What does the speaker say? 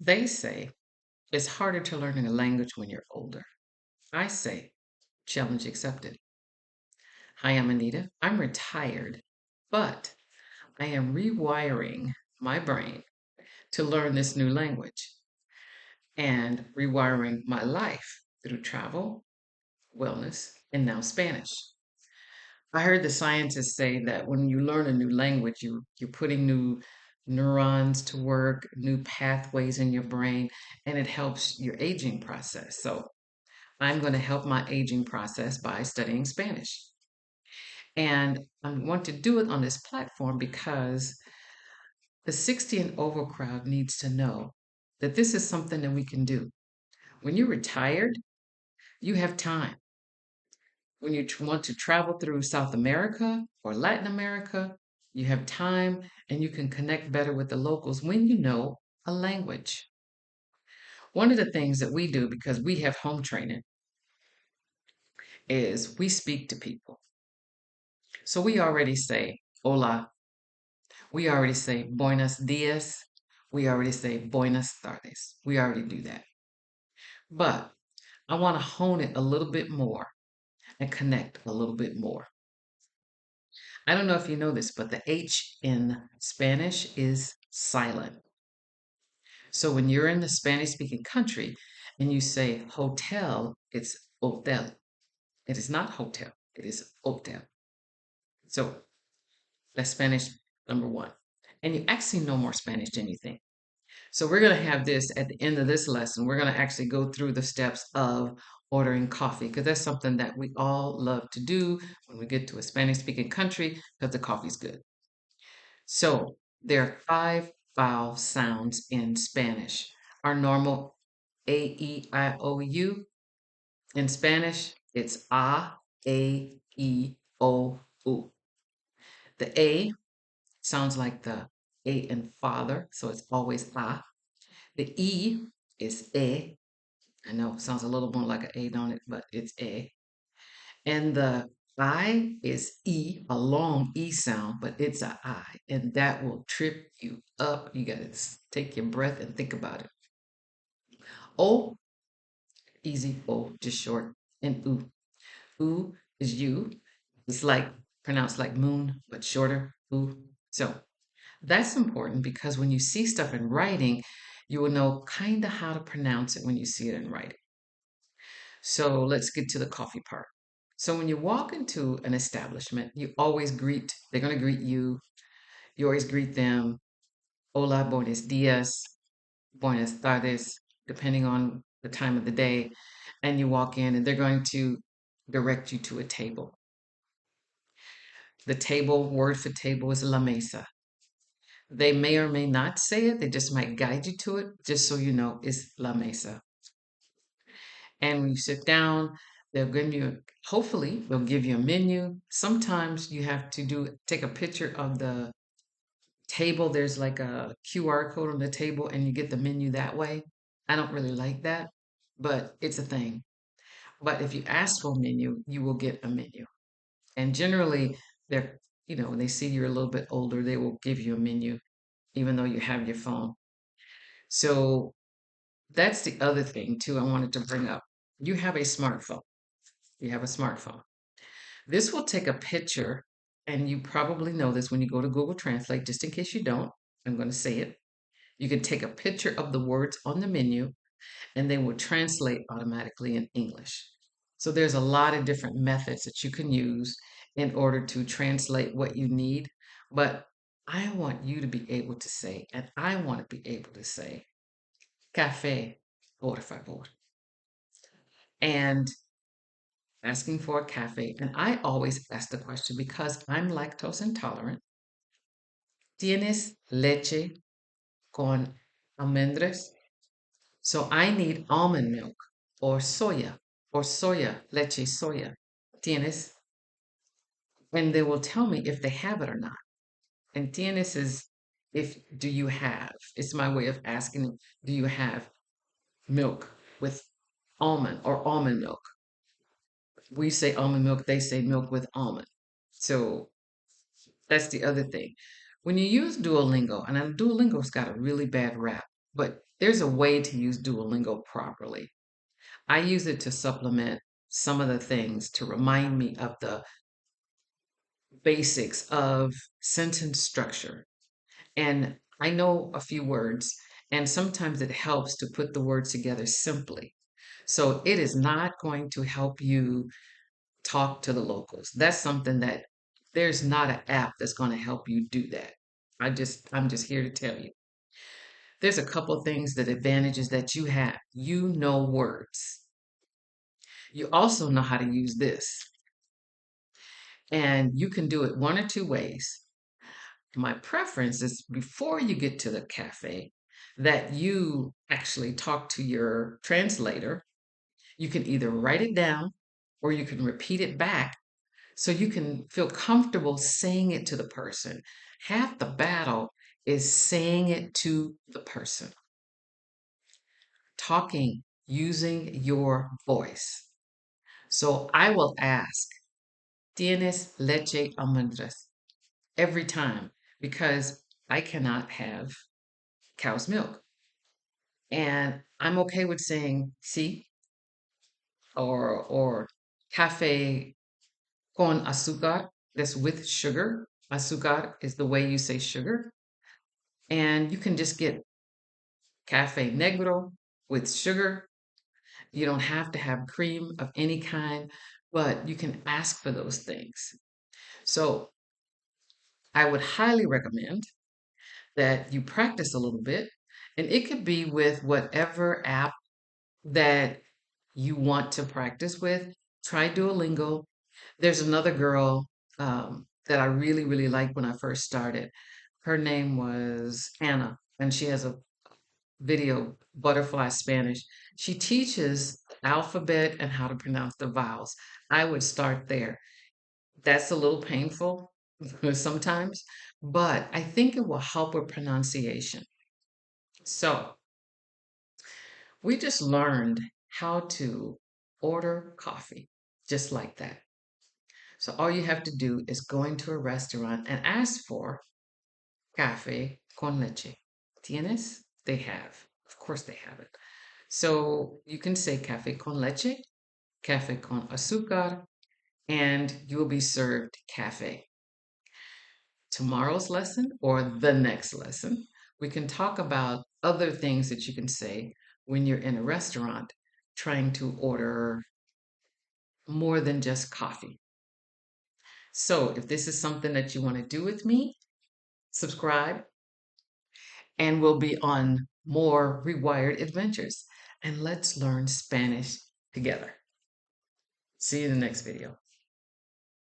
They say it's harder to learn a language when you're older. I say challenge accepted. Hi, I'm Anita. I'm retired, but I am rewiring my brain to learn this new language and rewiring my life through travel, wellness, and now Spanish. I heard the scientists say that when you learn a new language, you're putting new neurons to work, new pathways in your brain, and it helps your aging process. So I'm going to help my aging process by studying Spanish. And I want to do it on this platform because the 60 and over crowd needs to know that this is something that we can do. When you're retired, you have time. When you want to travel through South America or Latin America, you have time and you can connect better with the locals when you know a language. One of the things that we do because we have home training is we speak to people. So we already say hola, we already say buenos dias, we already say buenas tardes. We already do that. But I want to hone it a little bit more and connect a little bit more. I don't know if you know this, but the H in Spanish is silent. So when you're in the Spanish speaking country and you say hotel, it's hotel. It is not hotel, it is hotel. So that's Spanish number one. And you actually know more Spanish than you think. So we're going to have this at the end of this lesson. We're going to actually go through the steps of ordering coffee because that's something that we all love to do when we get to a Spanish speaking country because the coffee's good. So there are five vowel sounds in Spanish. Our normal A, E, I, O, U. In Spanish, it's E, O, U. The A sounds like the A in father, so it's always A. The E is E. I know it sounds a little more like an A, don't it? But it's E. And the I is E, a long E sound, but it's a I, and that will trip you up. You got to take your breath and think about it. O, easy O, just short, and U. U is U. It's like pronounced like moon, but shorter. U. So that's important because when you see stuff in writing, you will know kind of how to pronounce it when you see it in writing. So let's get to the coffee part. So when you walk into an establishment, you always greet, they're going to greet you. You always greet them, hola, buenos dias, buenas tardes, depending on the time of the day. And you walk in and they're going to direct you to a table. The table, word for table is la mesa. They may or may not say it, they just might guide you to it, just so you know it's la mesa. And when you sit down, they'll give you, hopefully, they'll give you a menu. Sometimes you have to take a picture of the table. There's like a QR code on the table and you get the menu that way. I don't really like that, but it's a thing. But if you ask for a menu, you will get a menu. And generally, they're, when they see you're a little bit older, they will give you a menu, even though you have your phone. So that's the other thing, too, I wanted to bring up. You have a smartphone. You have a smartphone. This will take a picture, and you probably know this when you go to Google Translate, just in case you don't, I'm going to say it. You can take a picture of the words on the menu, and they will translate automatically in English. So there's a lot of different methods that you can use in order to translate what you need. But I want you to be able to say, and I want to be able to say, café, por favor. And asking for a cafe. And I always ask the question because I'm lactose intolerant. ¿Tienes leche con almendras? So I need almond milk or soya, leche soya. ¿Tienes? And they will tell me if they have it or not. And tienes is do you have? It's my way of asking, do you have milk with almond or almond milk? We say almond milk, they say milk with almond. So that's the other thing. When you use Duolingo, and Duolingo's got a really bad rap. but there's a way to use Duolingo properly. I use it to supplement some of the things to remind me of the basics of sentence structure. And I know a few words, and sometimes it helps to put the words together simply. So it is not going to help you talk to the locals. That's something that there's not an app that's going to help you do that. I'm just here to tell you. There's a couple things that advantages that you have. You know words. You also know how to use this. And you can do it one or two ways. My preference is before you get to the cafe that you actually talk to your translator. You can either write it down or you can repeat it back so you can feel comfortable saying it to the person. Half the battle is saying it to the person, talking using your voice. So I will ask, ¿Tienes leche almendras? Every time because I cannot have cow's milk. And I'm okay with saying sí or café con azúcar, that's with sugar. Azúcar is the way you say sugar. And you can just get cafe negro with sugar. You don't have to have cream of any kind, but you can ask for those things. So I would highly recommend that you practice a little bit. And it could be with whatever app that you want to practice with. Try Duolingo. There's another girl that I really, really liked when I first started. Her name was Anna, and she has a video, Butterfly Spanish. She teaches alphabet and how to pronounce the vowels. I would start there. That's a little painful sometimes, but I think it will help with pronunciation. So we just learned how to order coffee just like that. So all you have to do is go into a restaurant and ask for café con leche. ¿Tienes? They have. Of course they have it. So you can say café con leche, café con azúcar, and you will be served cafe. Tomorrow's lesson or the next lesson, we can talk about other things that you can say when you're in a restaurant trying to order more than just coffee. So if this is something that you want to do with me, subscribe and we'll be on more Rewired adventures. And let's learn Spanish together. See you in the next video.